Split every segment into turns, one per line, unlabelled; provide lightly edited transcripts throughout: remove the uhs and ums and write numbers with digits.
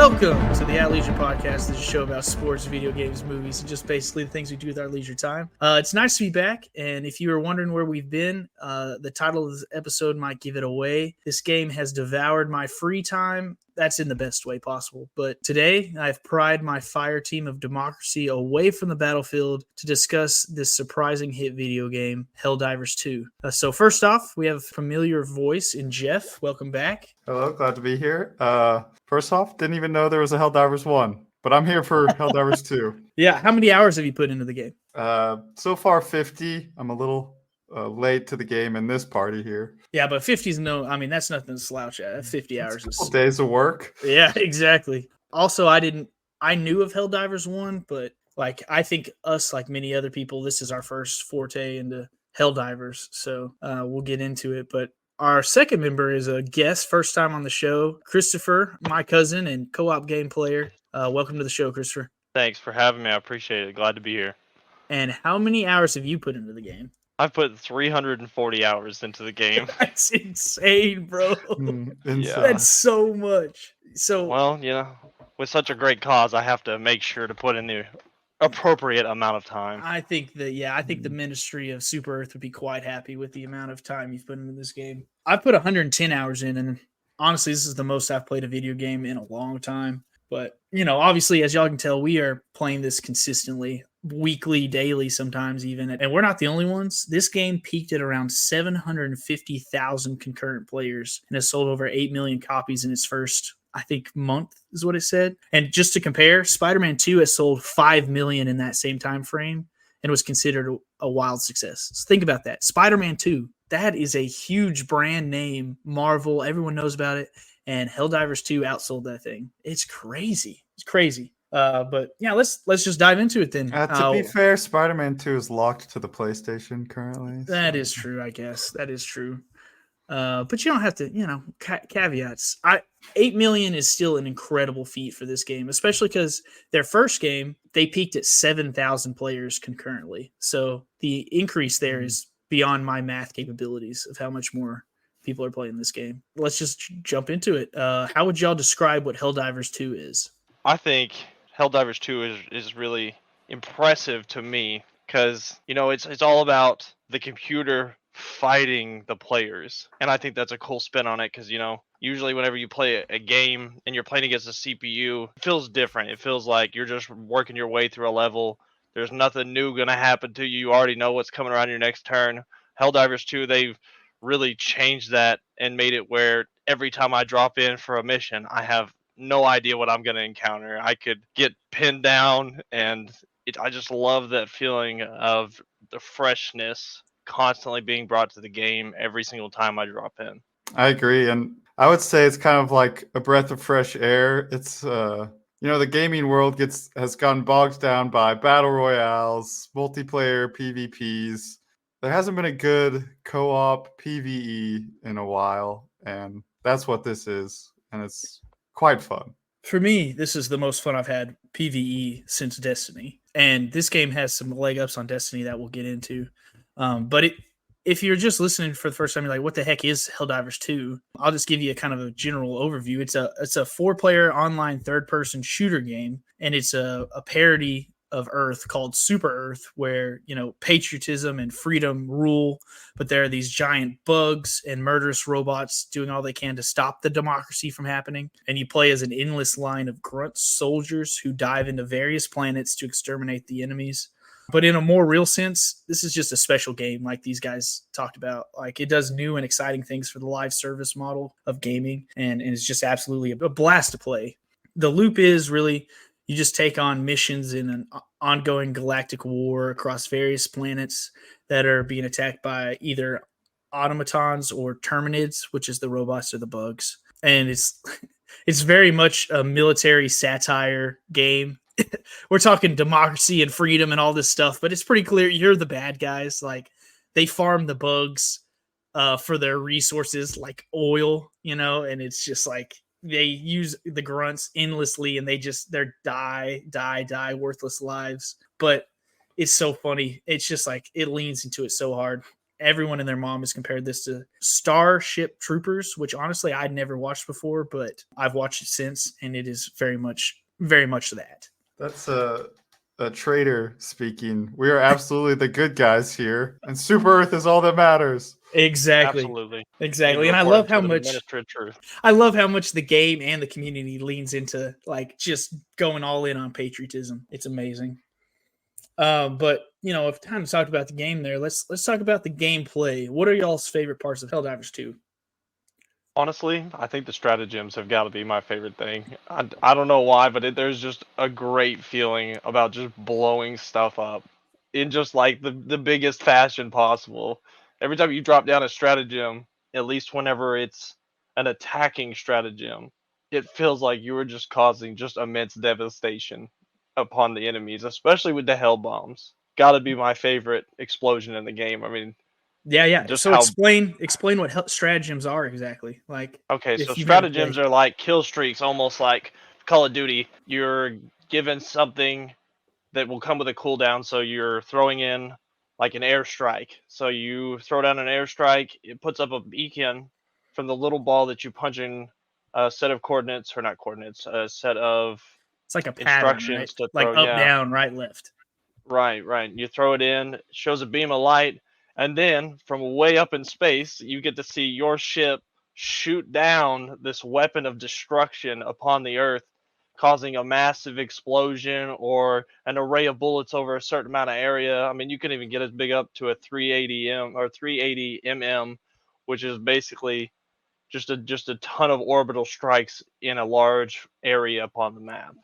Welcome to the At Leisure Podcast. This is a show about sports, video games, movies, and just basically the things we do with our leisure time. It's nice to be back, and if you were wondering where we've been, the title of this episode might give it away. This game has devoured my free time. That's in the best way possible. But today, I've pried my fire team of democracy away from the battlefield to discuss this surprising hit video game, Helldivers 2. So first off, we have a familiar voice in Jeff. Welcome back.
Hello, glad to be here. First off, didn't even know there was a Helldivers 1, but I'm here for Helldivers 2.
Yeah, how many hours have you put into the game?
So far 50. I'm a little late to the game in this party here.
Yeah, but 50 is that's nothing to slouch at. 50 hours is
days of work.
Yeah, exactly. Also, I knew of Helldivers 1, but I think us, like many other people, this is our first forte into Helldivers, so we'll get into it. But our second member is a guest, first time on the show, Christopher, my cousin and co-op game player. Welcome to the show, Christopher.
Thanks for having me. I appreciate it. Glad to be here.
And how many hours have you put into the game?
I've put 340 hours into the game.
That's insane, bro.
Yeah.
That's so much. So
well, with such a great cause, I have to make sure to put in the appropriate amount of time.
I think the Ministry of Super Earth would be quite happy with the amount of time you've put into this game. I put 110 hours in, and honestly, this is the most I've played a video game in a long time. But, obviously, as y'all can tell, we are playing this consistently, weekly, daily, sometimes even. And we're not the only ones. This game peaked at around 750,000 concurrent players and has sold over 8 million copies in its first, I think, month is what it said. And just to compare, Spider-Man 2 has sold 5 million in that same time frame and was considered a wild success. So think about that. Spider-Man 2, that is a huge brand name. Marvel, everyone knows about it. And Helldivers 2 outsold that thing. It's crazy. It's crazy. But yeah, let's just dive into it then.
To be fair, Spider-Man 2 is locked to the PlayStation currently.
That is true, I guess. That is true. But you don't have to, caveats. 8 million is still an incredible feat for this game, especially because their first game, they peaked at 7,000 players concurrently. So the increase there is beyond my math capabilities of how much more people are playing this game. Let's just jump into it. How would y'all describe what Helldivers 2 is?
I think Helldivers 2 is really impressive to me because, it's all about the computer fighting the players. And I think that's a cool spin on it because, usually whenever you play a game and you're playing against a CPU, it feels different. It feels like you're just working your way through a level. There's nothing new going to happen to you. You already know what's coming around your next turn. Helldivers 2, they've really changed that and made it where every time I drop in for a mission, I have no idea what I'm going to encounter. I could get pinned down, and I just love that feeling of the freshness constantly being brought to the game every single time I drop in.
I agree, and I would say it's kind of like a breath of fresh air. It's the gaming world has gotten bogged down by battle royales, multiplayer PvPs. There hasn't been a good co-op PvE in a while, and that's what this is, and it's quite fun.
For me, this is the most fun I've had PvE since Destiny, and this game has some leg ups on Destiny that we'll get into. But if you're just listening for the first time, you're like, what the heck is Helldivers 2? I'll just give you a kind of a general overview. It's a 4-player online third-person shooter game, and it's a parody of Earth called Super Earth, where patriotism and freedom rule, but there are these giant bugs and murderous robots doing all they can to stop the democracy from happening. And you play as an endless line of grunt soldiers who dive into various planets to exterminate the enemies. But in a more real sense, this is just a special game, like these guys talked about. Like, it does new and exciting things for the live service model of gaming, and it's just absolutely a blast to play. The loop is really, you just take on missions in an ongoing galactic war across various planets that are being attacked by either automatons or terminids, which is the robots or the bugs. And it's very much a military satire game. We're talking democracy and freedom and all this stuff, but it's pretty clear you're the bad guys. Like, they farm the bugs for their resources, like oil, and it's just like, they use the grunts endlessly and they're die worthless lives. But it's so funny. It's just like, it leans into it so hard. everyone and their mom has compared this to Starship Troopers, which honestly I'd never watched before, but I've watched it since, and it is very much that.
That's a traitor speaking. We are absolutely the good guys here, and Super Earth is all that matters.
Exactly.
Absolutely.
Exactly. And I love how much the game and the community leans into like just going all in on patriotism. It's amazing. But if time to talk about the game there, let's talk about the gameplay. What are y'all's favorite parts of Helldivers 2?
Honestly, I think the stratagems have got to be my favorite thing. I don't know why, but there's just a great feeling about just blowing stuff up in just like the biggest fashion possible. Every time you drop down a stratagem, at least whenever it's an attacking stratagem, it feels like you were just causing just immense devastation upon the enemies, especially with the hell bombs. Got to be my favorite explosion in the game. I mean,
yeah.
just
So
how
explain what stratagems are exactly. Like,
okay, so
if you've never
stratagems
played.
are like kill streaks, almost like Call of Duty. You're given something that will come with a cooldown, so you're throwing in like an airstrike. So you throw down an airstrike, it puts up a beacon from the little ball that you punch in a set of coordinates, or not coordinates, a set of
It's like a pattern, right?
instructions to
Like
throw.
up,
Yeah,
down, right, left.
right. You throw it in, shows a beam of light, and then from way up in space, you get to see your ship shoot down this weapon of destruction upon the Earth, causing a massive explosion or an array of bullets over a certain amount of area. I mean, you can even get as big up to a 380 or 380 which is basically just a ton of orbital strikes in a large area upon the map.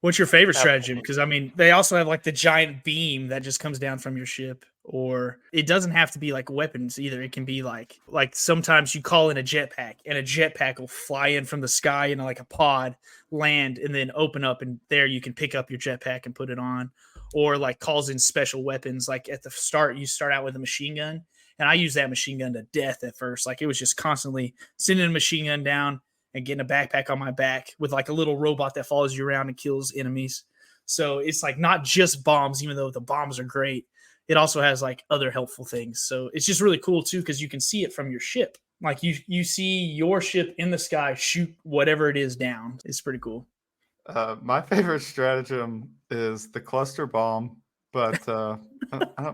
What's your favorite stratagem?
Absolutely.
Because I mean, they also have like the giant beam that just comes down from your ship, or it doesn't have to be like weapons either. It can be like sometimes you call in a jetpack, and a jetpack will fly in from the sky into like a pod, land, and then open up, and there you can pick up your jetpack and put it on, or like calls in special weapons. Like at the start, you start out with a machine gun, and I used that machine gun to death at first. Like it was just constantly sending a machine gun down and getting a backpack on my back with like a little robot that follows you around and kills enemies. So it's like not just bombs, even though the bombs are great. It also has like other helpful things. So it's just really cool too, because you can see it from your ship. Like you see your ship in the sky shoot whatever it is down. It's pretty cool.
My favorite stratagem is the cluster bomb, but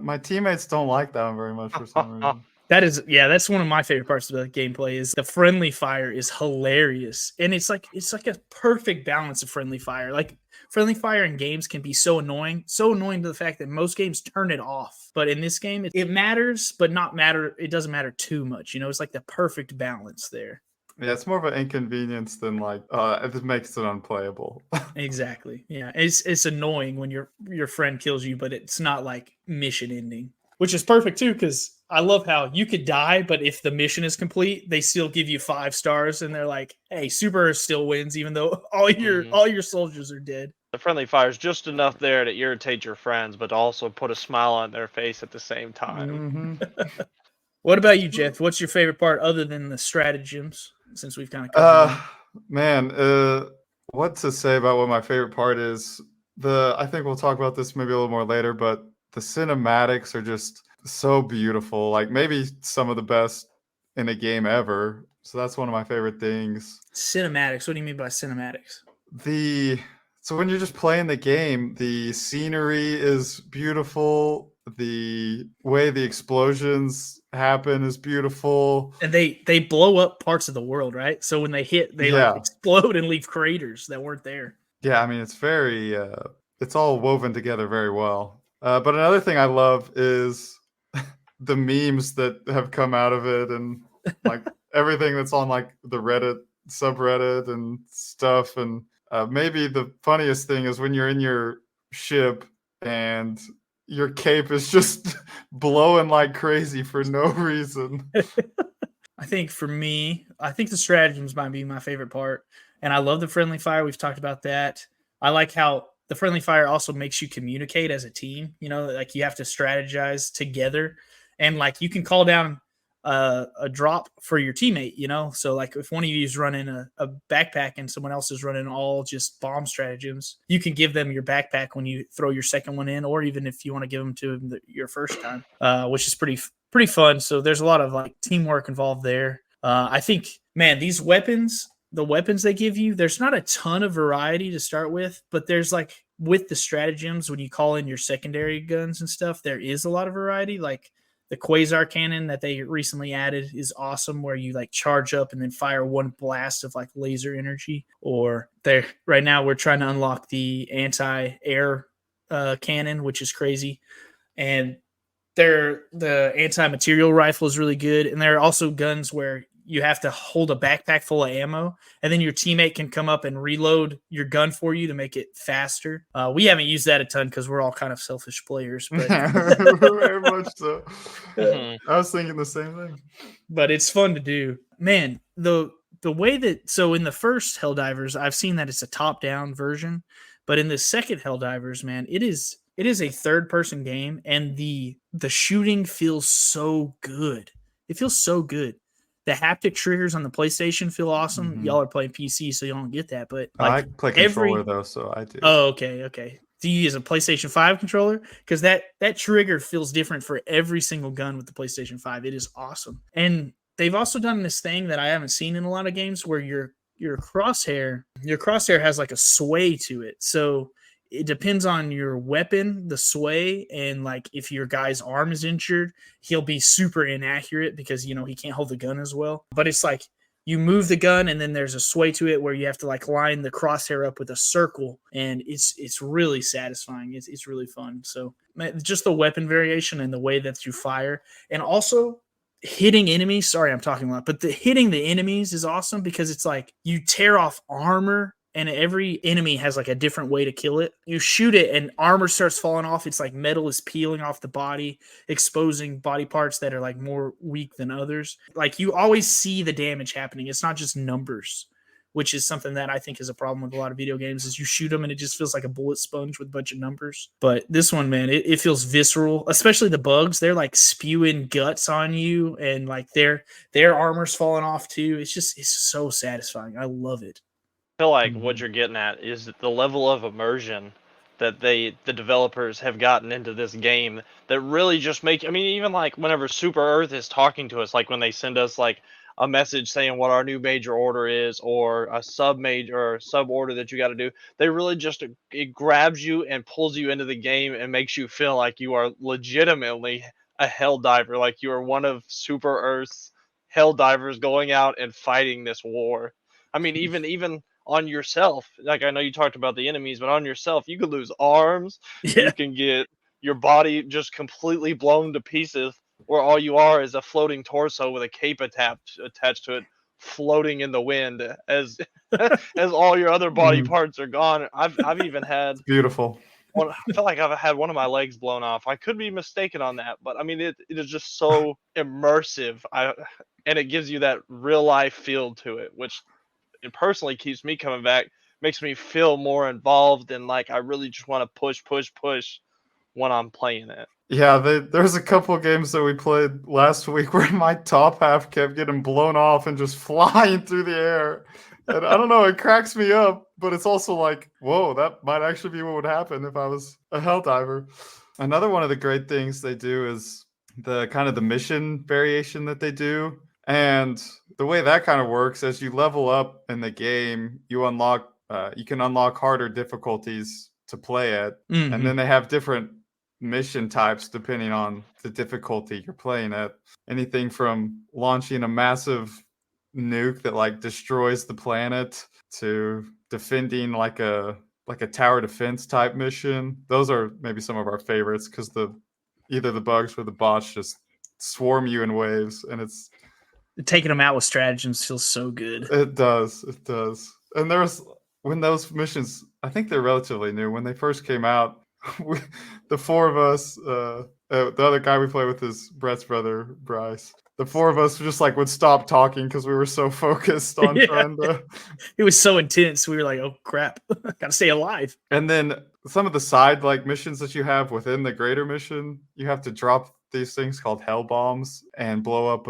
my teammates don't like that one very much for some reason.
That's one of my favorite parts of the gameplay is the friendly fire is hilarious. And it's like a perfect balance of friendly fire. Like friendly fire in games can be so annoying to the fact that most games turn it off. But in this game, it matters, but it doesn't matter too much. It's like the perfect balance there.
Yeah, it's more of an inconvenience than like it makes it unplayable.
Exactly. Yeah. It's annoying when your friend kills you, but it's not like mission ending. Which is perfect too, because I love how you could die, but if the mission is complete, they still give you 5 stars, and they're like, "Hey, Super Earth still wins, even though all your soldiers are dead."
The friendly fire is just enough there to irritate your friends, but also put a smile on their face at the same time.
Mm-hmm.
What about you, Jeff? What's your favorite part other than the stratagems? Since we've kind of covered them.
Man, what to say about what my favorite part is? I think we'll talk about this maybe a little more later, but the cinematics are just so beautiful. Like maybe some of the best in a game ever. So that's one of my favorite things.
Cinematics. What do you mean by cinematics?
So when you're just playing the game, the scenery is beautiful. The way the explosions happen is beautiful.
And they blow up parts of the world, right? So when they hit, they like explode and leave craters that weren't there.
Yeah, I mean, it's very, it's all woven together very well. But another thing I love is the memes that have come out of it and like everything that's on like the Reddit subreddit and stuff. And maybe the funniest thing is when you're in your ship and your cape is just blowing like crazy for no reason.
I think for me, the stratagems might be my favorite part. And I love the friendly fire. We've talked about that. I like how the friendly fire also makes you communicate as a team. Like you have to strategize together. And like you can call down a drop for your teammate, So like if one of you is running a backpack and someone else is running all just bomb stratagems, you can give them your backpack when you throw your second one in, or even if you want to give them to them your first time, which is pretty fun. So there's a lot of like teamwork involved there. I think, man, these weapons, the weapons they give you, there's not a ton of variety to start with, but there's like with the stratagems when you call in your secondary guns and stuff, there is a lot of variety. Like the quasar cannon that they recently added is awesome, where you like charge up and then fire one blast of like laser energy. Or there, right now we're trying to unlock the anti-air cannon, which is crazy. And the anti-material rifle is really good, and there are also guns where you have to hold a backpack full of ammo, and then your teammate can come up and reload your gun for you to make it faster. We haven't used that a ton because we're all kind of selfish players, but
Very much so.
Mhm.
I was thinking the same thing.
but it's fun to do. Man, the way that, so in the first Helldivers, I've seen that it's a top-down version, but in the second Helldivers, man, it is a third-person game, and the shooting feels so good. It feels so good. The haptic triggers on the PlayStation feel awesome.
Mhm.
Y'all are playing PC, so you don't get that. But
I
like
play controller though, so I do.
oh, okay. Do you use a PlayStation 5 controller? Because that trigger feels different for every single gun with the PlayStation 5. It is awesome. And they've also done this thing that I haven't seen in a lot of games where your crosshair has like a sway to it. So it depends on your weapon, the sway, and like if your guy's arm is injured, he'll be super inaccurate because he can't hold the gun as well. But it's like you move the gun and then there's a sway to it where you have to like line the crosshair up with a circle, and it's really satisfying. It's really fun. So just the weapon variation and the way that you fire, and also hitting enemies. Sorry, I'm talking a lot, but hitting the enemies is awesome because it's like you tear off armor, and every enemy has like a different way to kill it. You shoot it and armor starts falling off. It's like metal is peeling off the body, exposing body parts that are like more weak than others. Like you always see the damage happening. It's not just numbers, which is something that I think is a problem with a lot of video games, is you shoot them and it just feels like a bullet sponge with a bunch of numbers. But this one, man, it feels visceral, especially the bugs. They're like spewing guts on you, and like their armor's falling off too. It's so satisfying. I love it.
Feel like what you're getting at is the level of immersion that the developers have gotten into this game that really just make, I mean, even like whenever Super Earth is talking to us, like when they send us like a message saying what our new major order is, or a sub major or sub order that you got to do, they really just, it grabs you and pulls you into the game and makes you feel like you are legitimately a Helldiver, like you are one of Super Earth's Helldivers going out and fighting this war. I mean, even on yourself, like I know you talked about the enemies, but on yourself, you could lose arms.
Yeah.
You can get your body just completely blown to pieces, where all you are is a floating torso with a cape attached to it, floating in the wind as as all your other body parts are gone. I've even had
Beautiful.
one. I feel like I've had one of my legs blown off. I could be mistaken on that, but I mean it is just so immersive. And it gives you that real life feel to it, which it personally keeps me coming back, makes me feel more involved, and like I really just want to push when I'm playing it.
Yeah, there's a couple of games that we played last week where my top half kept getting blown off and just flying through the air. And I don't know, it cracks me up, but it's also like, whoa, that might actually be what would happen if I was a Helldiver. Another one of the great things they do is the kind of the mission variation that they do. And the way that kind of works, as you level up in the game, you can unlock harder difficulties to play at.
Mm-hmm.
And then they have different mission types depending on the difficulty you're playing at. Anything from launching a massive nuke that like destroys the planet to defending like a tower defense type mission. Those are maybe some of our favorites because either the bugs or the bots just swarm you in waves, and it's
taking them out with stratagems feels so good.
It does. And when those missions, I think they're relatively new. When they first came out, the four of us, the other guy we play with is Bret's brother, Bryce. The four of us just like would stop talking because we were so focused on trying to.
It was so intense. We were like, "Oh crap, gotta stay alive."
And then some of the side like missions that you have within the greater mission, you have to drop these things called hell bombs and blow up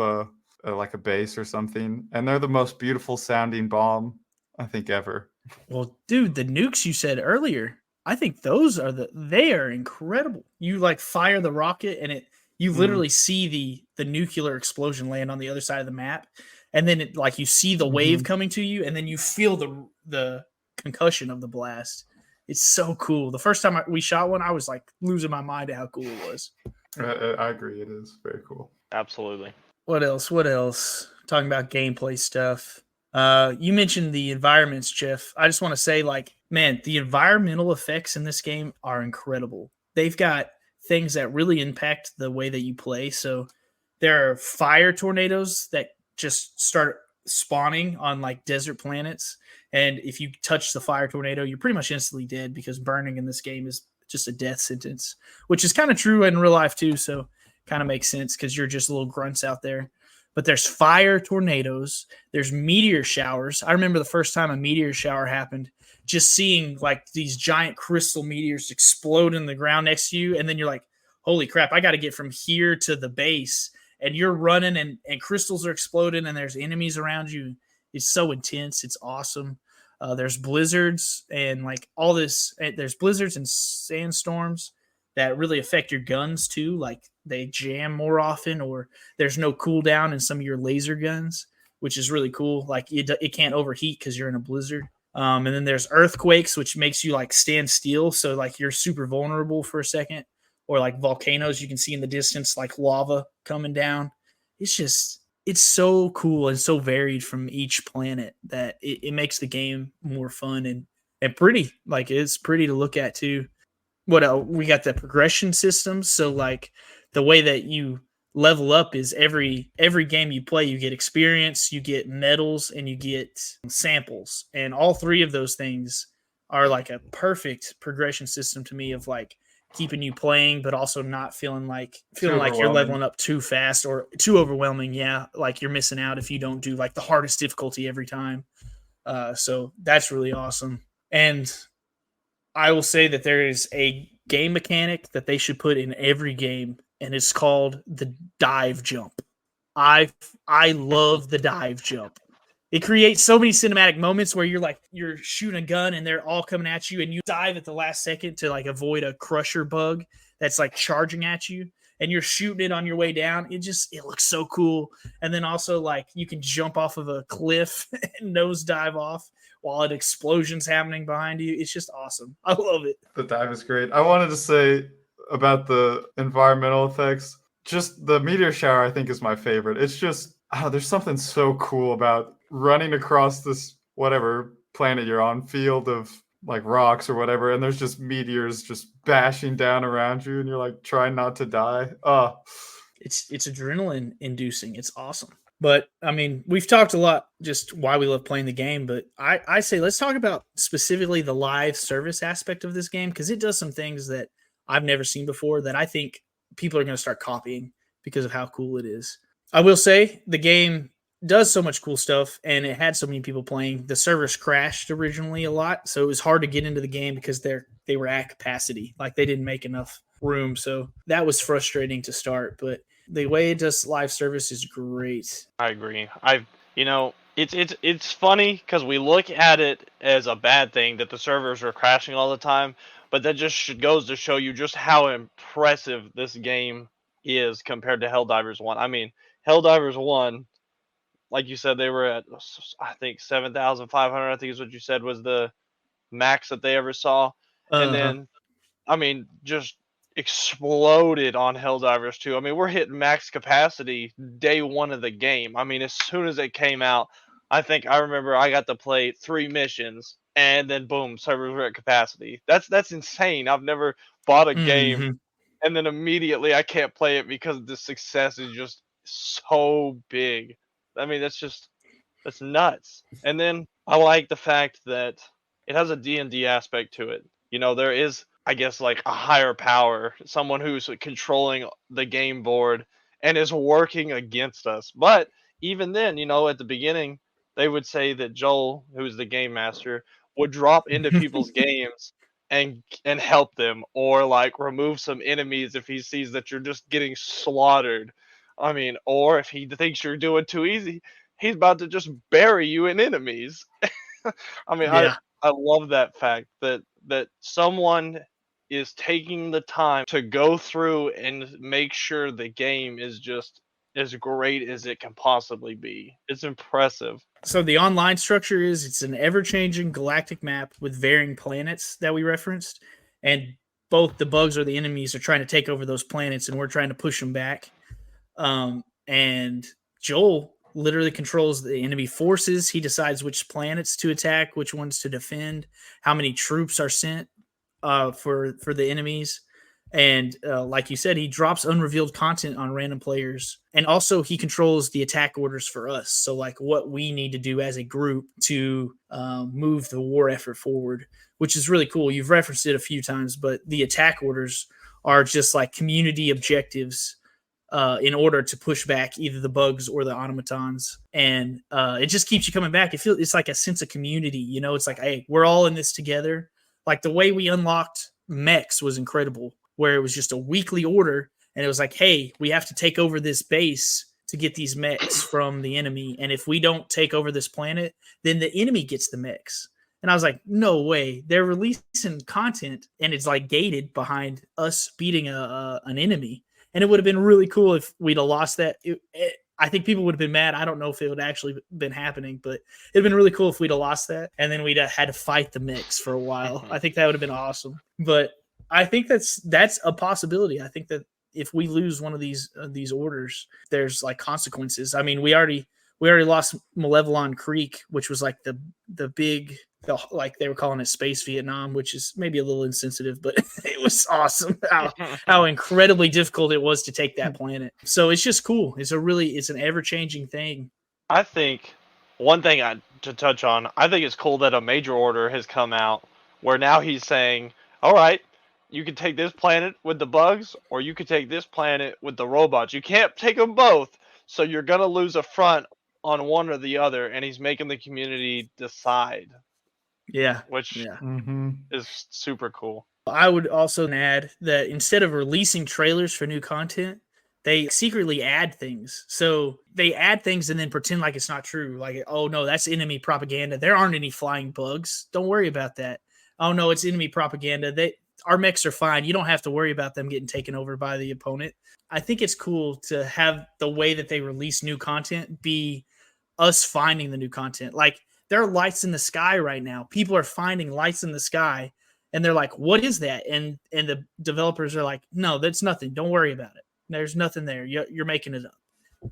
like a base or something. And they're the most beautiful sounding bomb I think ever.
Well, dude, the nukes you said earlier, I think they are incredible. You like fire the rocket and you literally see the nuclear explosion land on the other side of the map, and then you see the wave coming to you, and then you feel the concussion of the blast. It's so cool. The first time we shot one, I was like losing my mind at how cool it was.
I agree. It is very cool.
Absolutely.
What else? Talking about gameplay stuff. You mentioned the environments, Jeff. I just want to say, man, the environmental effects in this game are incredible. They've got things that really impact the way that you play. So there are fire tornadoes that just start spawning on desert planets. And if you touch the fire tornado, you're pretty much instantly dead because burning in this game is just a death sentence, which is kind of true in real life too. So kind of makes sense because you're just little grunts out there. But there's fire tornadoes. There's meteor showers. I remember the first time a meteor shower happened, just seeing these giant crystal meteors explode in the ground next to you. And then you're like, holy crap, I got to get from here to the base. And you're running and crystals are exploding and there's enemies around you. It's so intense. It's awesome. There's blizzards and all this. There's blizzards and sandstorms that really affect your guns too. They jam more often, or there's no cooldown in some of your laser guns, which is really cool. It can't overheat because you're in a blizzard. And then there's earthquakes, which makes you stand still. So you're super vulnerable for a second, or volcanoes you can see in the distance, lava coming down. It's so cool and so varied from each planet that it makes the game more fun and pretty. It's pretty to look at too. What else? We got the progression system. So the way that you level up is every game you play, you get experience, you get medals, and you get samples. And all three of those things are a perfect progression system to me of keeping you playing, but also not feeling like you're leveling up too fast or too overwhelming. Yeah, you're missing out if you don't do the hardest difficulty every time. So that's really awesome. And I will say that there is a game mechanic that they should put in every game, and it's called the dive jump. I love the dive jump. It creates so many cinematic moments where you're shooting a gun and they're all coming at you, and you dive at the last second to avoid a crusher bug that's charging at you, and you're shooting it on your way down. It looks so cool. And then also you can jump off of a cliff and nose dive off while an explosion's happening behind you. It's just awesome. I love it.
The dive is great. I wanted to say about the environmental effects, just the meteor shower I think is my favorite. It's just, there's something so cool about running across this whatever planet you're on, field of rocks or whatever, and there's just meteors just bashing down around you, and you're trying not to die.
It's adrenaline inducing. It's awesome. But I mean, we've talked a lot just why we love playing the game, but I say let's talk about specifically the live service aspect of this game, because it does some things that I've never seen before that I think people are going to start copying because of how cool it is. I will say the game does so much cool stuff, and it had so many people playing. The servers crashed originally a lot, so it was hard to get into the game because they were at capacity. They didn't make enough room, so that was frustrating to start. But the way it does live service is great.
I agree. It's funny because we look at it as a bad thing that the servers are crashing all the time, but that just goes to show you just how impressive this game is compared to Helldivers 1. I mean, Helldivers 1, like you said, they were at, I think, 7,500, I think is what you said was the max that they ever saw. And then, I mean, just exploded on Helldivers 2. I mean, we're hitting max capacity day one of the game. I mean, as soon as it came out, I remember I got to play 3 missions, and then boom, servers were at capacity. That's insane. I've never bought a game and then immediately I can't play it because the success is just so big. I mean, that's nuts. And then I like the fact that it has a D&D aspect to it. There is, I guess, a higher power, someone who's controlling the game board and is working against us. But even then, at the beginning, they would say that Joel, who's the game master, would drop into people's games and help them, or remove some enemies if he sees that you're just getting slaughtered. I mean, or if he thinks you're doing too easy, he's about to just bury you in enemies. I mean, yeah. I love that fact that someone is taking the time to go through and make sure the game is just as great as it can possibly be. It's impressive.
So the online structure is it's an ever-changing galactic map with varying planets that we referenced, and both the bugs or the enemies are trying to take over those planets, and we're trying to push them back. And Joel literally controls the enemy forces. He decides which planets to attack, which ones to defend, how many troops are sent for the enemies. And like you said, he drops unrevealed content on random players. And also he controls the attack orders for us. So like what we need to do as a group to move the war effort forward, which is really cool. You've referenced it a few times, but the attack orders are just like community objectives in order to push back either the bugs or the automatons. And it just keeps you coming back. It's like a sense of community, you know, it's like, hey, we're all in this together. Like the way we unlocked mechs was incredible, where it was just a weekly order. And it was like, hey, we have to take over this base to get these mechs from the enemy. And if we don't take over this planet, then the enemy gets the mechs. And I was like, no way. They're releasing content and it's like gated behind us beating an enemy. And it would have been really cool if we'd have lost that. I think people would have been mad. I don't know if it would actually been happening, but it'd been really cool if we'd have lost that. And then we'd have had to fight the mix for a while. I think that would have been awesome. But I think that's a possibility. I think that if we lose one of these orders, there's like consequences. I mean, we already lost Malevelon Creek, which was like the big, like they were calling it Space Vietnam, which is maybe a little insensitive, but it was awesome how incredibly difficult it was to take that planet. So it's just cool. It's an ever-changing thing.
I think one thing to touch on, I think it's cool that a major order has come out where now he's saying, all right, you can take this planet with the bugs, or you could take this planet with the robots. You can't take them both, so you're going to lose a front on one or the other, and he's making the community decide.
Yeah.
Which is super cool.
I would also add that instead of releasing trailers for new content, they secretly add things. So they add things and then pretend like it's not true. Like, oh, no, that's enemy propaganda. There aren't any flying bugs. Don't worry about that. Oh, no, it's enemy propaganda. Our mechs are fine. You don't have to worry about them getting taken over by the opponent. I think it's cool to have the way that they release new content be us finding the new content. Like, there are lights in the sky right now. People are finding lights in the sky, and they're like, what is that? And the developers are like, no, that's nothing. Don't worry about it. There's nothing there. You're making it up.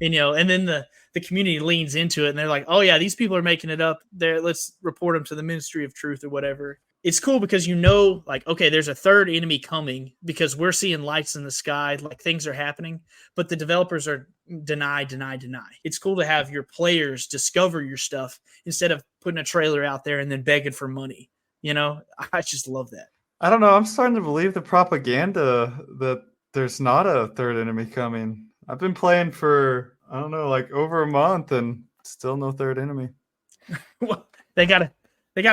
And, and then the community leans into it, and they're like, oh, yeah, these people are making it up. Let's report them to the Ministry of Truth or whatever. It's cool because like, okay, there's a third enemy coming because we're seeing lights in the sky, like things are happening, but the developers are deny. It's cool to have your players discover your stuff instead of putting a trailer out there and then begging for money. I just love that.
I don't know. I'm starting to believe the propaganda that there's not a third enemy coming. I've been playing for, I don't know, like over a month and still no third enemy.
Well, they gotta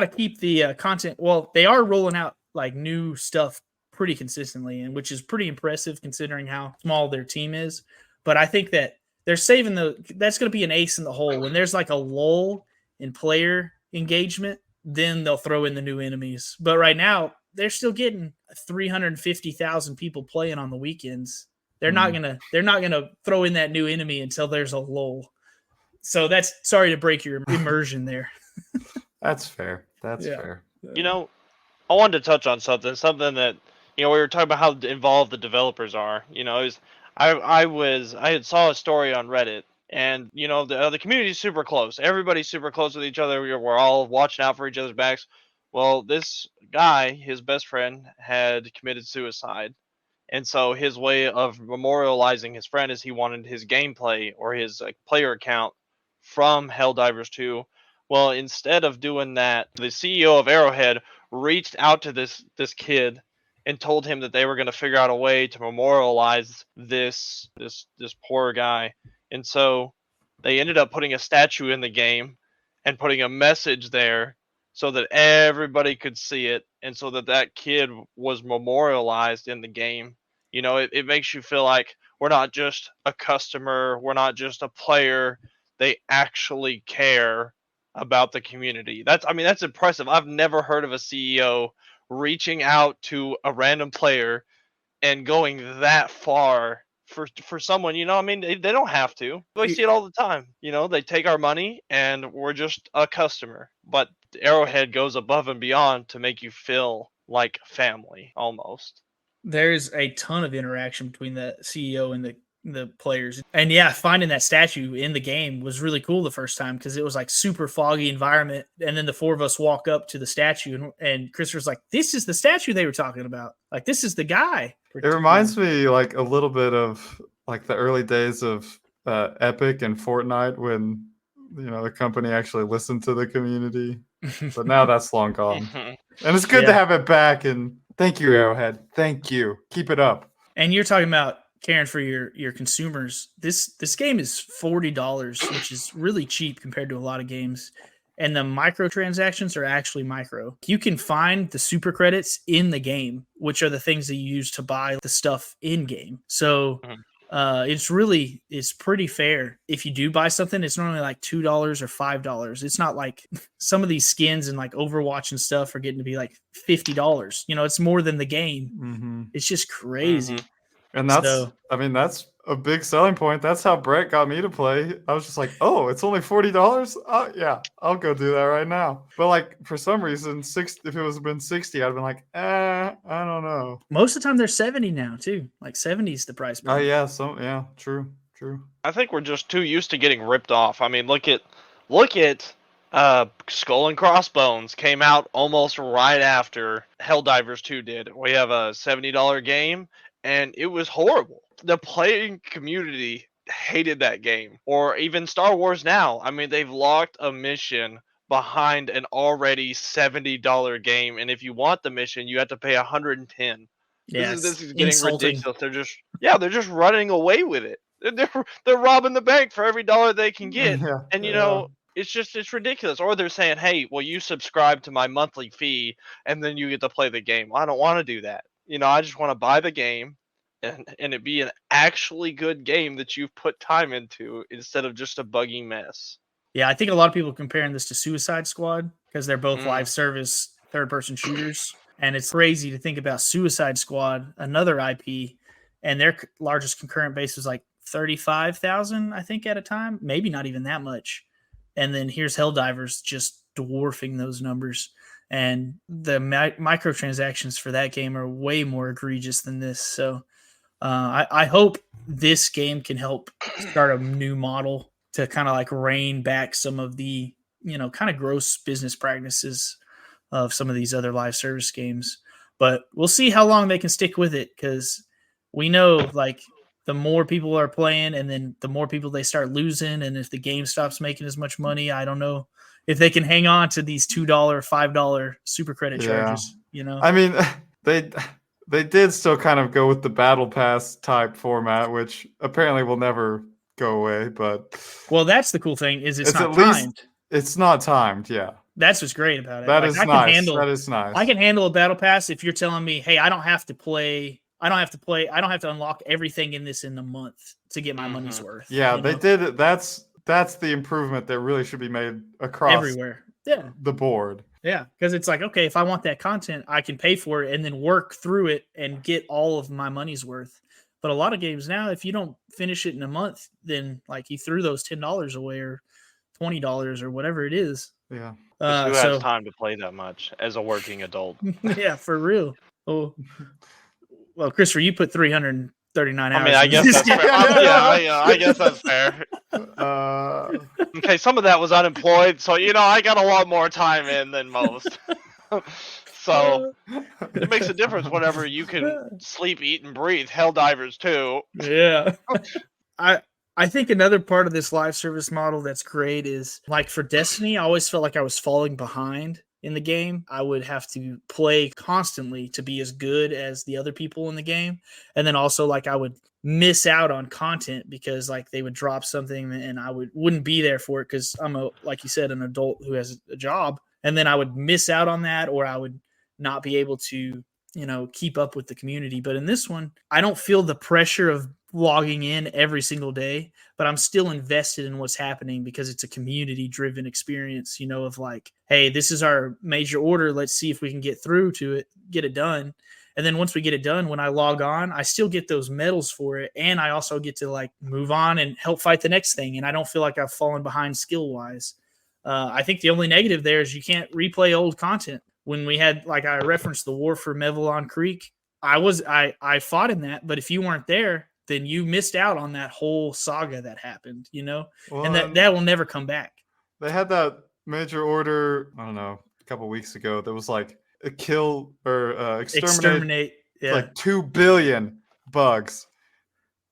keep the content. Well, they are rolling out like new stuff pretty consistently, and which is pretty impressive considering how small their team is. But I think that they're saving that's going to be an ace in the hole. When there's like a lull in player engagement, then they'll throw in the new enemies. But right now, they're still getting 350,000 people playing on the weekends. They're not gonna throw in that new enemy until there's a lull. So sorry to break your immersion there.
That's fair. That's fair.
I wanted to touch on something that, we were talking about how involved the developers are. I had saw a story on Reddit, and, the community's super close. Everybody's super close with each other. We're all watching out for each other's backs. Well, this guy, his best friend, had committed suicide. And so his way of memorializing his friend is he wanted his gameplay or his player account from Helldivers 2. Well, instead of doing that, the CEO of Arrowhead reached out to this kid and told him that they were going to figure out a way to memorialize this poor guy. And so they ended up putting a statue in the game and putting a message there so that everybody could see it, and so that kid was memorialized in the game. It makes you feel like we're not just a customer, we're not just a player. They actually care about the community. That's impressive. I've never heard of a CEO reaching out to a random player and going that far for someone, you know, I mean, they don't have to. We see it all the time. You know, they take our money and we're just a customer. But Arrowhead goes above and beyond to make you feel like family almost.
There's a ton of interaction between the CEO and the players. And yeah, finding that statue in the game was really cool the first time because it was like super foggy environment. And then the four of us walk up to the statue and Christopher's like, this is the statue they were talking about. Like, this is the guy.
It reminds me like a little bit of like the early days of Epic and Fortnite when, you know, the company actually listened to the community. But now that's long gone. And it's good to have it back. And thank you, Arrowhead. Thank you. Keep it up.
And you're talking about caring for your consumers. This game is $40, which is really cheap compared to a lot of games. And the microtransactions are actually micro. You can find the super credits in the game, which are the things that you use to buy the stuff in game. So it's pretty fair. If you do buy something, it's normally like $2 or $5. It's not like some of these skins and like Overwatch and stuff are getting to be like $50. You know, it's more than the game. It's just crazy.
And that's a big selling point. That's how Bret got me to play. I was just like, oh, it's only $40? Oh, yeah, I'll go do that right now. But like for some reason, if it was been 60, I'd have been like, I don't know.
Most of the time they're 70 now too. Like 70 is the price.
Oh yeah, true.
I think we're just too used to getting ripped off. I mean, look at Skull and Crossbones came out almost right after Helldivers 2 did. We have a $70 game. And it was horrible. The playing community hated that game. Or even Star Wars Now. I mean, they've locked a mission behind an already $70 game. And if you want the mission, you have to pay $110.
Yes,
this is getting ridiculous. They're just running away with it. They're robbing the bank for every dollar they can get. And you know, it's ridiculous. Or they're saying, hey, well, you subscribe to my monthly fee and then you get to play the game. Well, I don't want to do that. You know, I just want to buy the game and it be an actually good game that you've put time into instead of just a buggy mess.
Yeah, I think a lot of people are comparing this to Suicide Squad because they're both live service third-person shooters. And it's crazy to think about Suicide Squad, another IP, and their largest concurrent base was like 35,000, I think, at a time. Maybe not even that much. And then here's Helldivers just dwarfing those numbers. And the microtransactions for that game are way more egregious than this. So I hope this game can help start a new model to kind of like rein back some of the, you know, kind of gross business practices of some of these other live service games. But we'll see how long they can stick with it because we know like the more people are playing and then the more people they start losing. And if the game stops making as much money, I don't know if they can hang on to these $2, $5 super credit charges, you know?
I mean, they did still kind of go with the battle pass type format, which apparently will never go away. But
well, that's the cool thing is it's not timed.
It's not timed. Yeah,
that's what's great about it.
That is nice. That is nice.
I can handle a battle pass if you're telling me, hey, I don't have to unlock everything in this in a month to get my money's worth.
Yeah, they did it. That's the improvement that really should be made across
everywhere. Yeah,
the board.
Yeah, because it's like, okay, if I want that content, I can pay for it and then work through it and get all of my money's worth. But a lot of games now, if you don't finish it in a month, then like you threw those $10 away or $20 or whatever it is.
Yeah.
Who has time to play that much as a working adult?
Yeah, for real. Oh, well, Christopher, you put 339 hours.
I mean, I guess that's fair. I guess that's fair. Okay, some of that was unemployed, so you know I got a lot more time in than most. So it makes a difference whenever you can sleep, eat, and breathe. Helldivers too.
Yeah. I think another part of this live service model that's great is like for Destiny, I always felt like I was falling behind in the game. I would have to play constantly to be as good as the other people in the game. And then also like I would miss out on content because like they would drop something and I wouldn't be there for it because I'm like you said, an adult who has a job. And then I would miss out on that or I would not be able to keep up with the community. But in this one, I don't feel the pressure of logging in every single day, but I'm still invested in what's happening because it's a community driven experience, of like, hey, this is our major order. Let's see if we can get through to it, get it done. And then once we get it done, when I log on, I still get those medals for it. And I also get to like move on and help fight the next thing. And I don't feel like I've fallen behind skill wise. I think the only negative there is you can't replay old content. When we had, like I referenced the war for Mevalon Creek, I fought in that, but if you weren't there, then you missed out on that whole saga that happened,
Well,
and that will never come back.
They had that major order, I don't know, a couple weeks ago that was like a kill or exterminate like 2 billion bugs.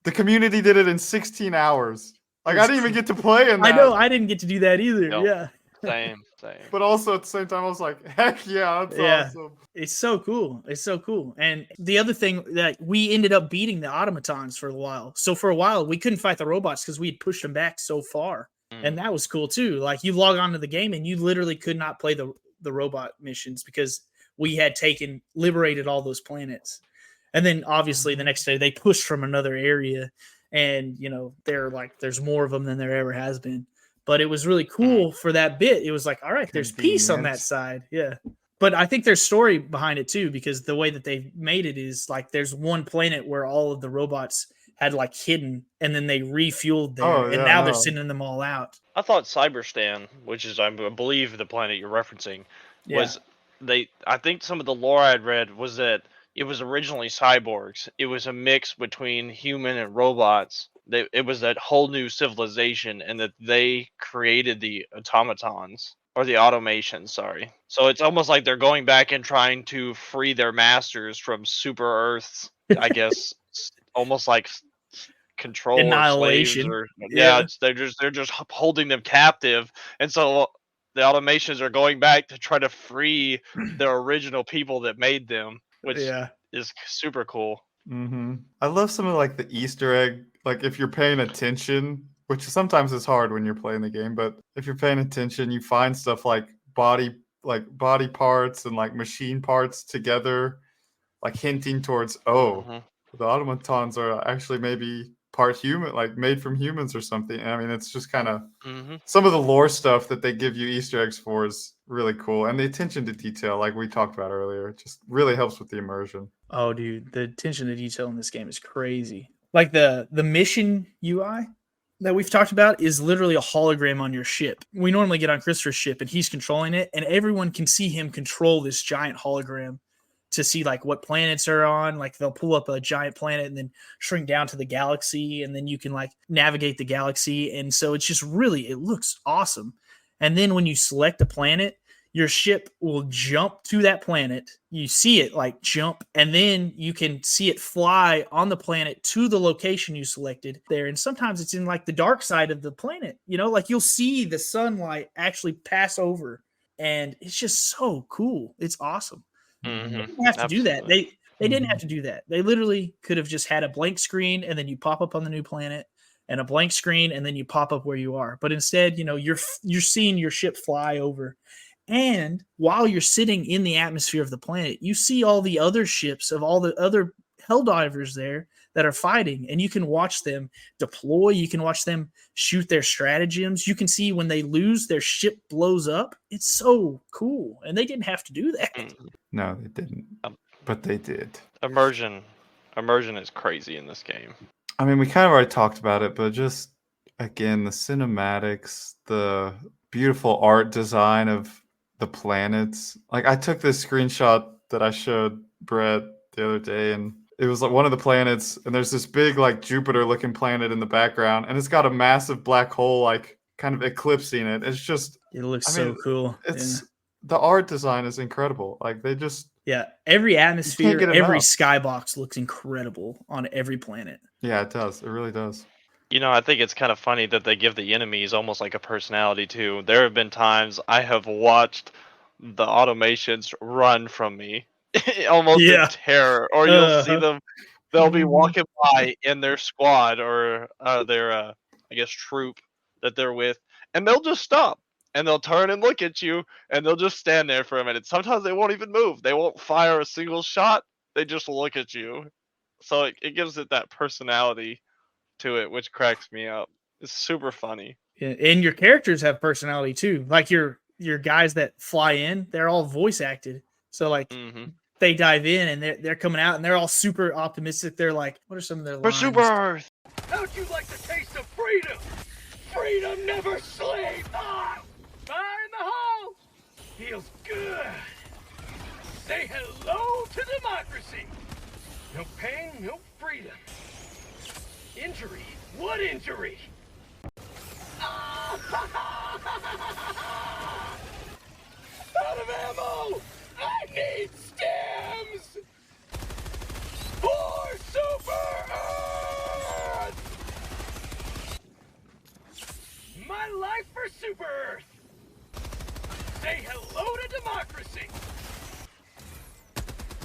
The community did it in 16 hours. Like, I didn't even get to play in that.
I know, I didn't get to do that either.
Nope.
Yeah.
Same.
But also at the same time, I was like, heck yeah, that's awesome.
It's so cool. It's so cool. And the other thing that we ended up beating the automatons for a while. So for a while, we couldn't fight the robots because we had pushed them back so far. And that was cool too. Like, you log on to the game and you literally could not play the robot missions because we had liberated all those planets. And then obviously the next day they pushed from another area, and they're like, there's more of them than there ever has been. But it was really cool for that bit. It was like, all right, there's peace on that side. Yeah. But I think there's story behind it too, because the way that they made it is like, there's one planet where all of the robots had like hidden, and then they refueled there, and now they're sending them all out.
I thought Cyberstan, which is, I believe, the planet you're referencing, was I think some of the lore I'd read was that it was originally cyborgs. It was a mix between human and robots. It was that whole new civilization, and that they created the automatons, or the automations, sorry. So it's almost like they're going back and trying to free their masters from super Earths, I guess, almost like control
annihilation.
Or they're just holding them captive, and so the automations are going back to try to free the original people that made them, which is super cool.
I love some of like the Easter egg, like if you're paying attention, which sometimes is hard when you're playing the game, but if you're paying attention, you find stuff like body parts and like machine parts together, like hinting towards the automatons are actually maybe part human, like made from humans or something. I mean, it's just kind of some of the lore stuff that they give you Easter eggs for is really cool, and the attention to detail, like we talked about earlier, just really helps with the immersion.
Oh, dude, the attention to detail in this game is crazy. Like the mission UI that we've talked about is literally a hologram on your ship. We normally get on Christopher's ship and he's controlling it, and everyone can see him control this giant hologram to see like what planets are on. Like, they'll pull up a giant planet and then shrink down to the galaxy, and then you can like navigate the galaxy. And so it's just really, it looks awesome. And then when you select a planet, your ship will jump to that planet. You see it like jump, and then you can see it fly on the planet to the location you selected there. And sometimes it's in like the dark side of the planet, like you'll see the sunlight actually pass over, and it's just so cool. It's awesome. They didn't have to do that. They didn't have to do that. They literally could have just had a blank screen, and then you pop up on the new planet, and a blank screen, and then you pop up where you are. But instead, you're seeing your ship fly over. And while you're sitting in the atmosphere of the planet, you see all the other ships of all the other Helldivers there that are fighting, and you can watch them deploy. You can watch them shoot their stratagems. You can see when they lose, their ship blows up. It's so cool. And they didn't have to do that.
No, they didn't. But they did.
Immersion is crazy in this game.
I mean, we kind of already talked about it, but just, again, the cinematics, the beautiful art design of the planets. Like, I took this screenshot that I showed Bret the other day, and it was like one of the planets, and there's this big like Jupiter looking planet in the background, and it's got a massive black hole like kind of eclipsing it. It's just,
it looks so cool.
It's the art design is incredible. Like, they just
every atmosphere, every skybox looks incredible on every planet.
Yeah, it does. It really does.
I think it's kind of funny that they give the enemies almost like a personality too. There have been times I have watched the automations run from me, almost in terror, or you'll see them. They'll be walking by in their squad or their, I guess, troop that they're with, and they'll just stop and they'll turn and look at you, and they'll just stand there for a minute. Sometimes they won't even move. They won't fire a single shot. they just look at you. So it gives it that personality to it, which cracks me up. It's super funny.
Yeah, and your characters have personality too. Like your guys that fly in, they're all voice acted. So like they dive in and they're coming out and they're all super optimistic. They're like, what are some of their
For
lines?
Super Earth.
How'd you like the taste of freedom? Freedom never slave. Ah! Fire in the hole. Feels good. Say hello to democracy. No pain, no freedom. Injury. What injury? Out of ammo! I need stems! For Super Earth! My life for Super Earth! Say hello to democracy!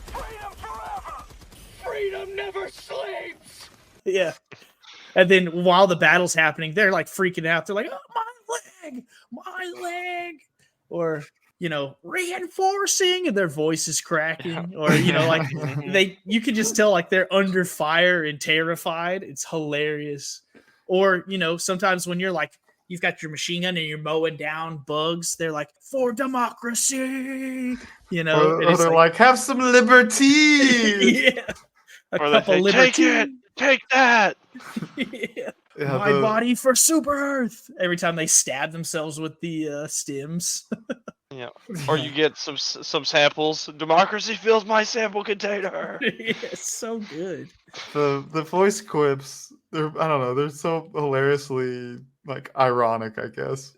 Freedom forever! Freedom never sleeps!
Yeah. And then while the battle's happening, they're like freaking out. They're like, oh, my leg. Or, reinforcing, and their voice is cracking. Or, like you can just tell like they're under fire and terrified. It's hilarious. Or, sometimes when you're like, you've got your machine gun and you're mowing down bugs, they're like, for democracy,
Or they're like, have some liberty.
Yeah.
Or they say, take it, take that.
Yeah. My body for Super Earth. Every time they stab themselves with the stems.
Yeah. Or you get some samples. Democracy fills my sample container.
Yeah, it's so good.
The voice quips, they're so hilariously like ironic, I guess.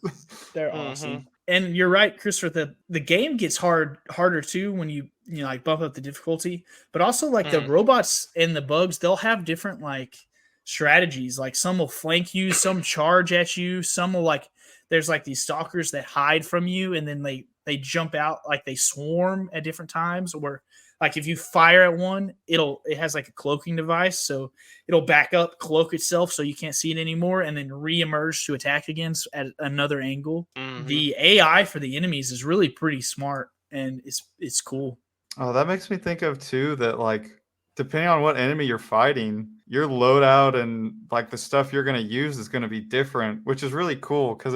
They're awesome. And you're right, Christopher, the game gets harder too when you like bump up the difficulty, but also like the robots and the bugs, they'll have different like strategies. Like some will flank you, some charge at you, some will like there's like these stalkers that hide from you and then they jump out, like they swarm at different times, or like if you fire at one, it has like a cloaking device, so it'll back up, cloak itself so you can't see it anymore, and then re-emerge to attack against at another angle. The AI for the enemies is really pretty smart, and it's cool.
Oh, that makes me think of too that like depending on what enemy you're fighting, your loadout and like the stuff you're going to use is going to be different, which is really cool because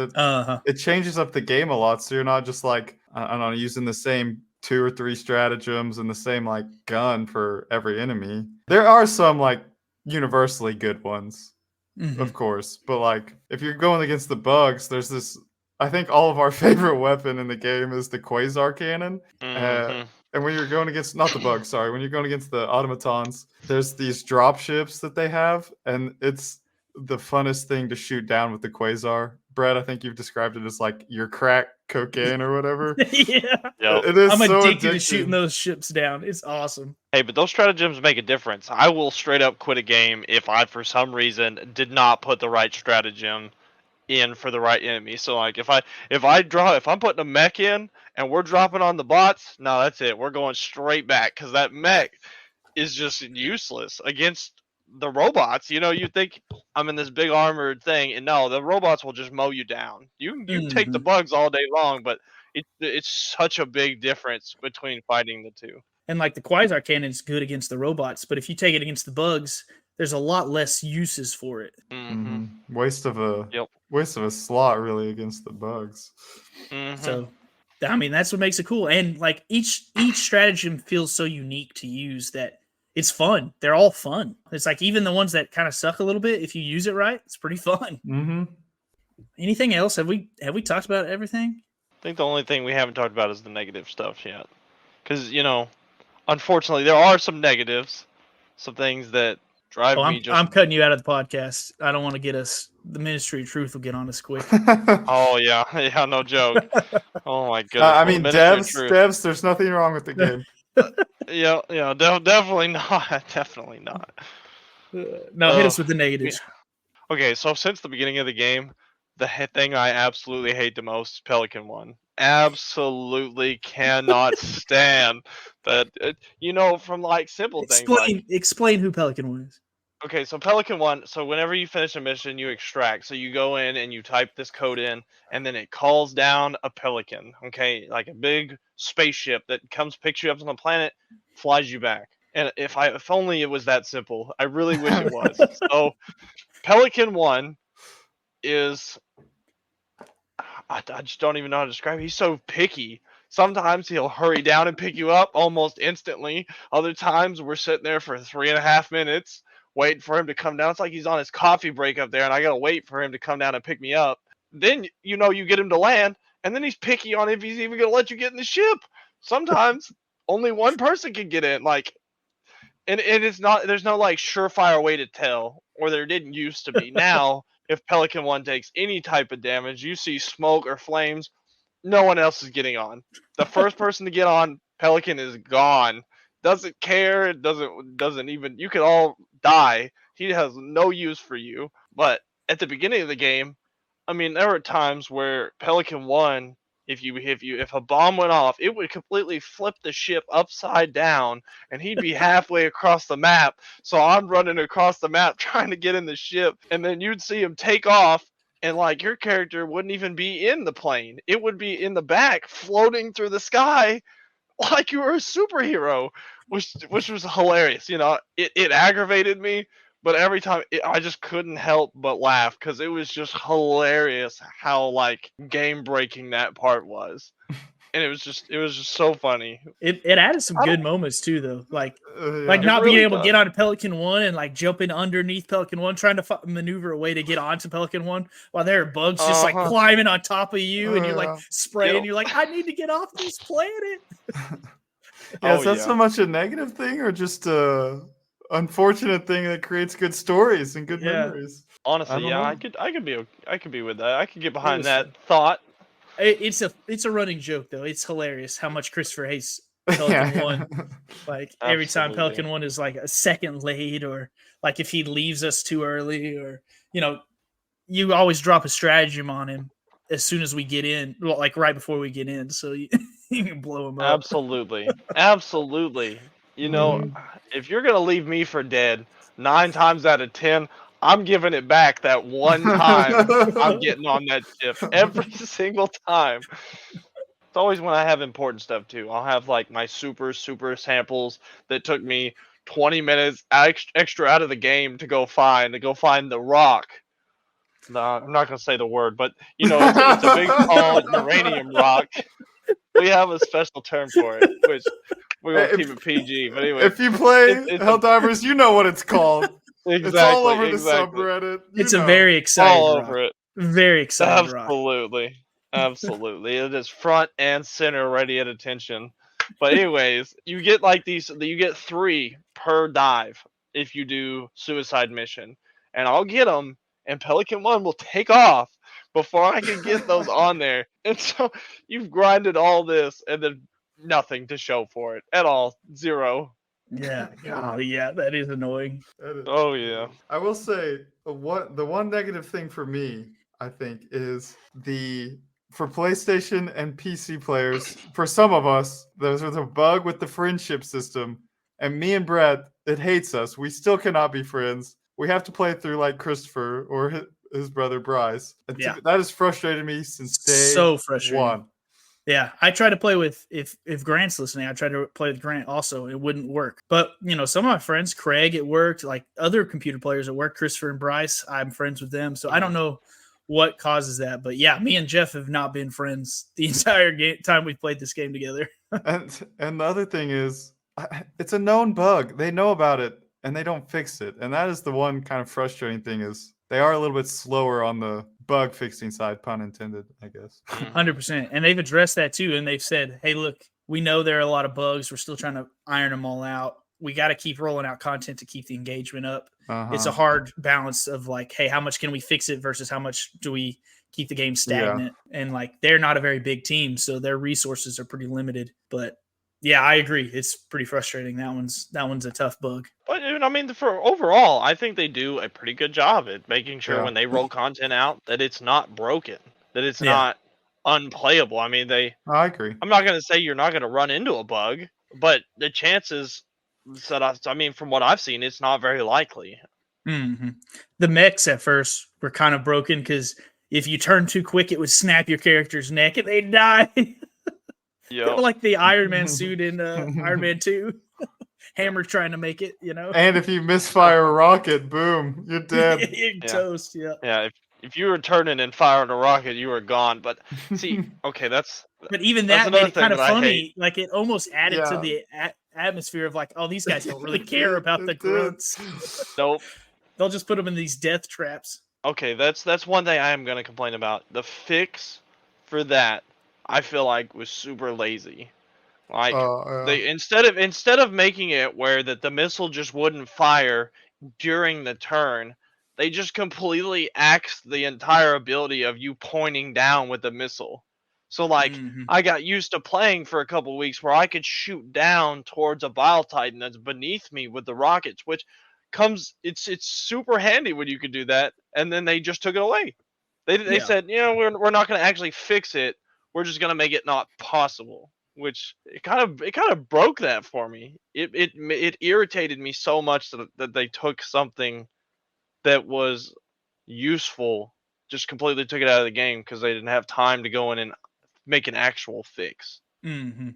it changes up the game a lot. So you're not just like, I don't know, using the same 2 or 3 stratagems and the same like gun for every enemy. There are some like universally good ones, of course, but like if you're going against the bugs, there's this. I think all of our favorite weapon in the game is the quasar cannon. And when you're going against, not the bugs, sorry, when you're going against the automatons, there's these drop ships that they have, and it's the funnest thing to shoot down with the quasar. Brett, I think you've described it as like your crack cocaine or whatever.
Yeah.
It is.
I'm
so
addicted to shooting those ships down. It's awesome.
Hey, but those stratagems make a difference. I will straight up quit a game if I, for some reason, did not put the right stratagem in for the right enemy. So like if I'm putting a mech in and we're dropping on the bots, no, that's it. We're going straight back because that mech is just useless against the robots. You think I'm in this big armored thing, and no, the robots will just mow you down. You take the bugs all day long, but it's such a big difference between fighting the two.
And like the quasar cannon is good against the robots, but if you take it against the bugs, there's a lot less uses for it.
Waste of a slot really against the bugs.
So, I mean, that's what makes it cool. And like each stratagem feels so unique to use that it's fun. They're all fun. It's like even the ones that kind of suck a little bit, if you use it right, it's pretty fun. Anything else? Have we talked about everything?
I think the only thing we haven't talked about is the negative stuff yet. Because, unfortunately, there are some negatives, some things that drive me just...
I'm cutting you out of the podcast. I don't want to get us... The Ministry of Truth will get on us quick.
Oh, yeah. Yeah, no joke. Oh, my goodness.
I mean, devs, there's nothing wrong with the game.
Yeah, definitely not. Definitely not.
No, hit us with the negatives.
Yeah. Okay, so since the beginning of the game, the thing I absolutely hate the most is Pelican One. Absolutely cannot stand that. From like simple things.
Explain who Pelican One is.
Okay, so Pelican One. So whenever you finish a mission, you extract. So you go in and you type this code in, and then it calls down a pelican. Okay, like a big spaceship that picks you up on the planet, flies you back. And if only it was that simple. I really wish it was. So Pelican One is, I just don't even know how to describe it. He's so picky. Sometimes he'll hurry down and pick you up almost instantly. Other times we're sitting there for 3.5 minutes waiting for him to come down. It's like he's on his coffee break up there, and I gotta wait for him to come down and pick me up. Then you get him to land, and then he's picky on if he's even gonna let you get in the ship. Sometimes only one person can get in. And it's not. There's no like surefire way to tell, or there didn't used to be. Now, if Pelican One takes any type of damage, you see smoke or flames, no one else is getting on. The first person to get on, Pelican is gone. Doesn't care. It doesn't even. You could all die. He has no use for you. But at the beginning of the game, I mean, there were times where Pelican One, if a bomb went off, it would completely flip the ship upside down, and he'd be halfway across the map. So I'm running across the map trying to get in the ship, and then you'd see him take off, and like your character wouldn't even be in the plane; it would be in the back, floating through the sky, like you were a superhero, which was hilarious. It aggravated me. But every time, I just couldn't help but laugh because it was just hilarious how like game breaking that part was, and it was just so funny.
It added some good moments too, though. Like
Yeah.
not
really
being able to
does.
get onto Pelican One and like jumping underneath Pelican One, trying to maneuver a way to get onto Pelican One while there are bugs just like climbing on top of you, and you're like spraying.
Yep.
You're like, I need to get off this planet.
Yeah, is that so much a negative thing or just a unfortunate thing that creates good stories and good memories?
Honestly,
I
I
don't
could be with that. I could get behind
Listen.
that thought.
It's a running joke though. It's hilarious how much Christopher hates Pelican One. Like every time
Absolutely.
Pelican One is like a second late, or like if he leaves us too early, or you always drop a stratagem on him as soon as we get in, like right before we get in, so you can blow him up.
Absolutely. Absolutely. If you're going to leave me for dead 9 times out of 10, I'm giving it back that one time I'm getting on that ship every single time. It's always when I have important stuff too. I'll have like my super samples that took me 20 minutes extra out of the game to go find the rock. No, I'm not going to say the word, but it's a big tall uranium rock. We have a special term for it, which we will keep it PG. But anyway,
if you play
it's
Helldivers, you know what it's called.
exactly,
It's all over the
exactly.
subreddit.
It's a very exciting
all
rock.
over it.
Very exciting rock.
Absolutely. It is front and center, ready at attention. But anyways, you get like these. You get 3 per dive if you do suicide mission, and I'll get them, and Pelican One will take off before I can get those on there. And so you've grinded all this, and then nothing to show for it at all. 0.
Yeah. Oh, yeah. That is annoying.
Oh yeah.
I will say the one negative thing for me, I think, is for PlayStation and PC players, for some of us, there's a bug with the friendship system, and me and Bret, it hates us. We still cannot be friends. We have to play through like Christopher or his brother Bryce.
Yeah.
That has frustrated me since day
So frustrating.
1.
Yeah, I tried to play with if Grant's listening, I tried to play with Grant also. It wouldn't work. But some of my friends, Craig, it worked. Like other computer players at work, Christopher and Bryce, I'm friends with them. So I don't know what causes that. But yeah, me and Jeff have not been friends the entire time we've played this game together.
And the other thing is, it's a known bug. They know about it and they don't fix it. And that is the one kind of frustrating thing, is they are a little bit slower on the bug fixing side, pun intended, I guess.
100%. And they've addressed that too. And they've said, hey, look, we know there are a lot of bugs. We're still trying to iron them all out. We got to keep rolling out content to keep the engagement up. It's a hard balance of like, hey, how much can we fix it versus how much do we keep the game stagnant? Yeah. And like, they're not a very big team, so their resources are pretty limited. But yeah, I agree. It's pretty frustrating. That one's a tough bug.
But I mean, for overall, I think they do a pretty good job at making sure when they roll content out that it's not broken, that it's not unplayable. I mean,
I agree.
I'm not going to say you're not going to run into a bug, but the chances, I mean, from what I've seen, it's not very likely.
Mm-hmm. The mechs at first were kind of broken because if you turn too quick, it would snap your character's neck and they'd die.
Yep.
Like the Iron Man suit in Iron Man 2. hammer trying to make it, you know.
And if you misfire a rocket, boom, you're dead.
You're
Yeah.
toast, yeah.
Yeah, if you were turning and firing a rocket, you were gone. But see, okay, that's
But even
That's
that made
another
it kind of
thing that I
funny.
hate.
Like it almost added to
Yeah.
the atmosphere of like, oh, these guys don't really
It
care
did,
about
it
the
did.
grunts.
nope.
They'll just put them in these death traps.
Okay, that's one thing I am gonna complain about. The fix for that, I feel like, was super lazy. Like
Yeah.
they instead of making it where that the missile just wouldn't fire during the turn, they just completely axed the entire ability of you pointing down with the missile. So like
Mhm.
I got used to playing for a couple weeks where I could shoot down towards a Bile Titan that's beneath me with the rockets, which it's super handy when you can do that, and then they just took it away. They
Yeah.
said, we're not going to actually fix it. We're just going to make it not possible, which it kind of broke that for me. It irritated me so much that they took something that was useful, just completely took it out of the game because they didn't have time to go in and make an actual fix.
Mm-hmm.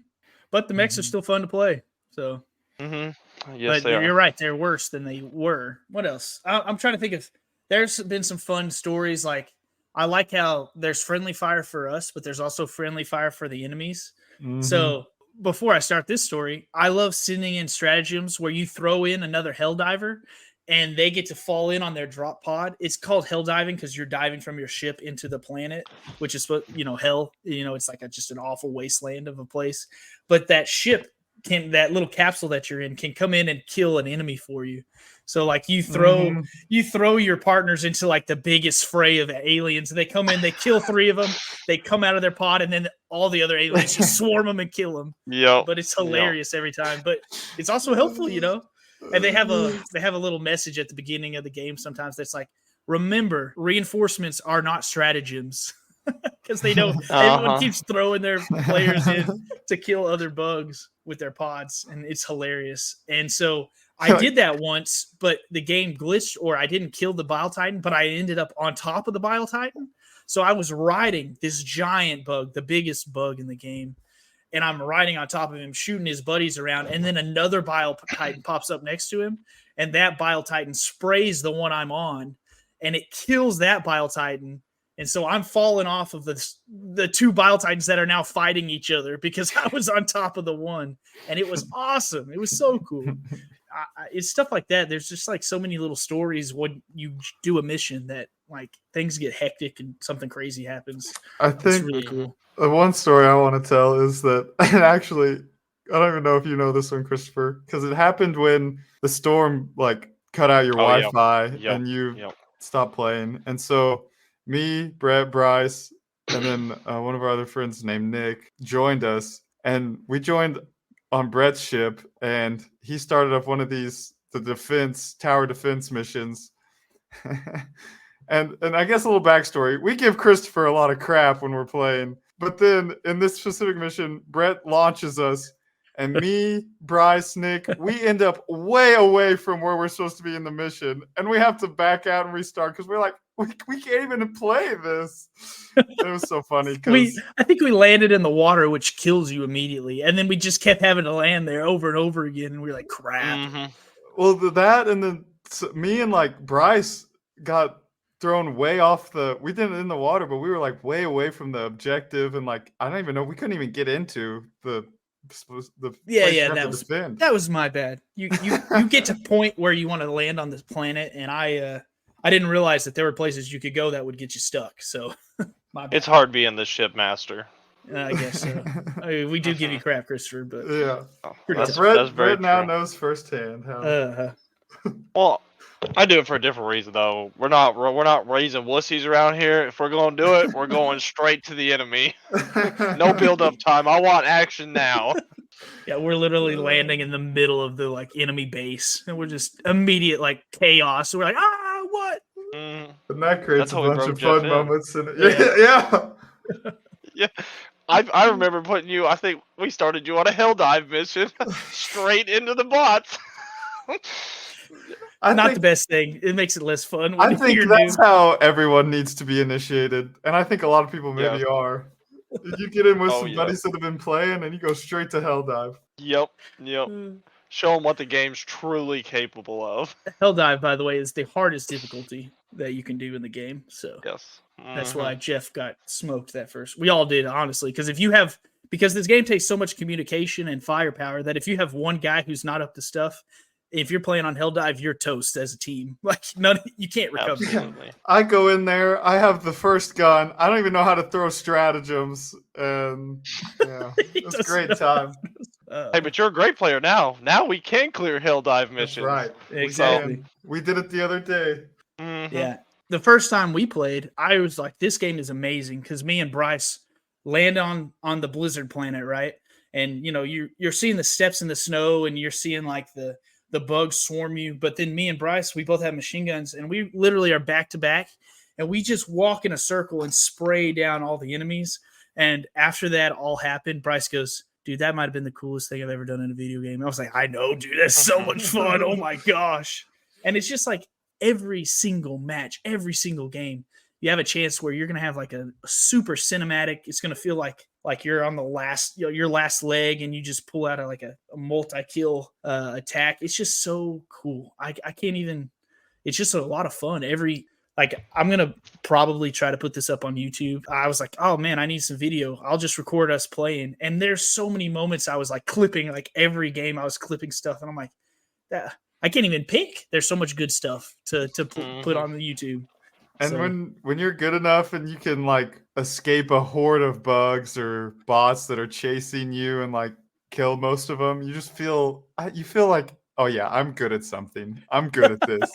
But the mechs are
Mhm.
still fun to play. So,
Yes,
but
they
you're
are.
right. They're worse than they were. What else? I'm trying to think of. There's been some fun stories. Like I like how there's friendly fire for us, but there's also friendly fire for the enemies.
Mhm.
So before I start this story, I love sending in stratagems where you throw in another Helldiver and they get to fall in on their drop pod. It's called hell diving because you're diving from your ship into the planet, which is what, hell, it's like just an awful wasteland of a place. But that ship that little capsule that you're in can come in and kill an enemy for you. So like you throw your partners into like the biggest fray of aliens. They come in, they kill 3 of them, they come out of their pod, and then all the other aliens just swarm them and kill them.
Yep.
But it's hilarious every time. But it's also helpful, And they have a little message at the beginning of the game sometimes that's like, remember, reinforcements are not stratagems. Because they know everyone keeps throwing their players in to kill other bugs with their pods, and it's hilarious. And so I did that once, but the game glitched, or I didn't kill the Bile Titan, but I ended up on top of the Bile Titan. So I was riding this giant bug, the biggest bug in the game, and I'm riding on top of him, shooting his buddies around, and then another Bile Titan pops up next to him, and that Bile Titan sprays the one I'm on, and it kills that Bile Titan. And so I'm falling off of the 2 Bile Titans that are now fighting each other because I was on top of the one, and it was awesome. It was so cool. It's stuff like that. There's just like so many little stories when you do a mission that like things get hectic and something crazy happens.
I
It's
think
really cool.
the one story I want to tell is that, and actually, I don't even know if you know this one, Christopher, because it happened when the storm like cut out your Wi-Fi and you stopped playing. And so me, Bret, Bryce, and then one of our other friends named Nick joined us, and we joined on Bret's ship, and he started up one of the tower defense missions. and I guess a little backstory: we give Christopher a lot of crap when we're playing, but then in this specific mission, Bret launches us, and me, Bryce, Nick, we end up way away from where we're supposed to be in the mission, and we have to back out and restart because we're like, we can't even play this. It was so funny.
I think we landed in the water, which kills you immediately, and then we just kept having to land there over and over again, and we were like, crap.
Mm-hmm.
Well, that, and then me and like Bryce got thrown way off we didn't in the water, but we were like way away from the objective, and like I don't even know, we couldn't even get into the
that was my bad. You get to point where you want to land on this planet, and I didn't realize that there were places you could go that would get you stuck. So my bad.
It's hard being the shipmaster.
I guess so. I mean, we do give you crap, Christopher, but
yeah,
That's
Bret
very
now
true.
knows firsthand how.
Well, I do it for a different reason though. We're not raising wussies around here. If we're gonna do it, we're going straight to the enemy. No build up time. I want action now.
Yeah, we're literally landing in the middle of the like enemy base, and we're just immediate like chaos. We're like, what?
And that creates
That's
a
how we
bunch
broke
of
Jeff
fun
in.
moments. Yeah.
Yeah. I remember putting you. I think we started you on a hell dive mission, straight into the bots.
Not the best thing. It makes it less fun.
I think that's how everyone needs to be initiated, and I think a lot of people maybe are. You get in with some buddies that have been playing, and you go straight to hell dive.
Yep. Show them what the game's truly capable of.
Helldive, by the way, is the hardest difficulty that you can do in the game. So
Yes.
that's why Jeff got smoked that first. We all did, honestly, because this game takes so much communication and firepower that if you have one guy who's not up to stuff, if you're playing on Helldive, you're toast as a team. Like you can't recover.
Absolutely.
I go in there. I have the first gun. I don't even know how to throw stratagems, and yeah, it's a great time.
Hey, but you're a great player now. Now we can clear Helldive missions.
That's right.
Exactly.
We did it the other day.
Yeah. The first time we played, I was like, this game is amazing because me and Bryce land on the Blizzard planet, right? And you're seeing the steps in the snow and you're seeing like the bugs swarm you. But then me and Bryce, we both have machine guns and we literally are back to back and we just walk in a circle and spray down all the enemies. And after that all happened, Bryce goes, dude, that might have been the coolest thing I've ever done in a video game. I was like, I know, dude, that's so much fun. Oh my gosh. And it's just like every single match, every single game, you have a chance where you're going to have like a super cinematic. It's going to feel like you're on the last, your last leg and you just pull out a multi-kill attack. It's just so cool. I can't even, it's just a lot of fun. I'm going to probably try to put this up on YouTube. I was like, oh man, I need some video. I'll just record us playing. And there's so many moments I was like clipping, like every game I was clipping stuff. And I'm like, I can't even pick. There's so much good stuff to put on the YouTube.
And when you're good enough and you can like escape a horde of bugs or bots that are chasing you and like kill most of them, you feel like, oh yeah, I'm good at something. I'm good at this.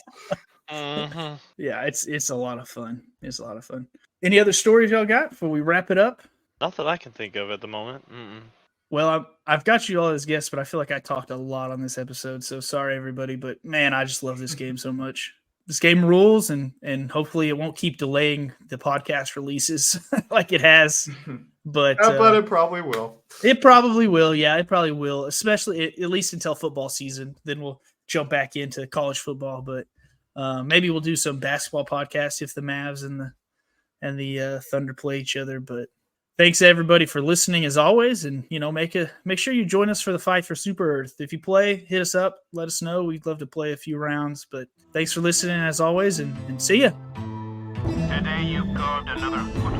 Yeah, it's a lot of fun. It's a lot of fun. Any other stories y'all got before we wrap it up?
Not that I can think of at the moment.
Well, I've got you all as guests, but I feel like I talked a lot on this episode, so sorry everybody. But man, I just love this game so much. This game rules, and hopefully it won't keep delaying the podcast releases like it has. But
it probably will.
It probably will. Yeah, it probably will, especially at least until football season. Then we'll jump back into college football. But maybe we'll do some basketball podcasts if the Mavs and the Thunder play each other. But thanks everybody for listening as always, and make sure you join us for the fight for Super Earth. If you play, hit us up, let us know. We'd love to play a few rounds. But thanks for listening as always, and see ya.
Today you carved another foot